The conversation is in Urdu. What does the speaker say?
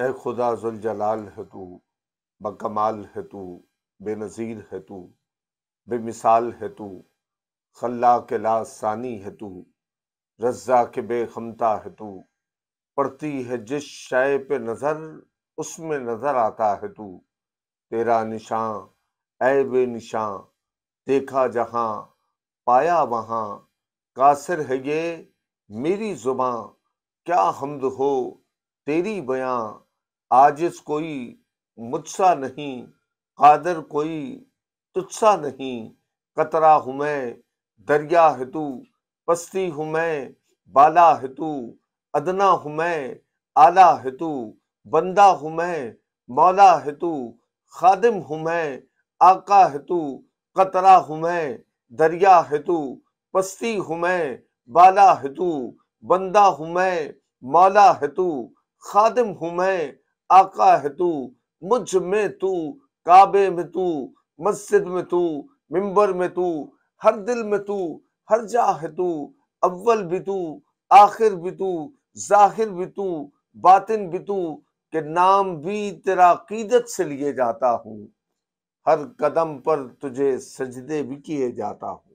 اے خدا ذوالجلال ہے تو، بکمال ہے تو، بے نظیر ہے تو، بے مثال ہے تو، خلاق لا ثانی ہے تو، رزاق بے خمتا ہے تو، پڑتی ہے جس شے پہ نظر اس میں نظر آتا ہے تو، تیرا نشاں اے بے نشاں دیکھا جہاں پایا وہاں، قاصر ہے یہ میری زباں کیا حمد ہو تیری بیاں، عاجز کوئی مجھ سا نہیں، قادر کوئی تجھ سا نہیں، قطرہ ہوں میں دریا ہے تو، پستی ہوں میں بالا ہے تو، ادنا ہوں میں اعلیٰ ہے تو، بندہ ہوں میں مولا ہے تو، خادم ہوں میں آقا ہے تو، قطرہ ہوں میں دریا ہے تو، پستی ہوں میں بالا ہے تو، بندہ ہوں میں مولا ہے تو، خادم ہوں میں آقا ہے تو، مجھ میں تو، کعبے میں تو، مسجد میں تو، منبر میں تو، ہر دل میں تو، ہر جا ہے تو، اول بھی تو، آخر بھی تو، ظاہر بھی تو، باطن بھی تو، کہ نام بھی تیرا عقیدت سے لیے جاتا ہوں، ہر قدم پر تجھے سجدے بھی کیے جاتا ہوں۔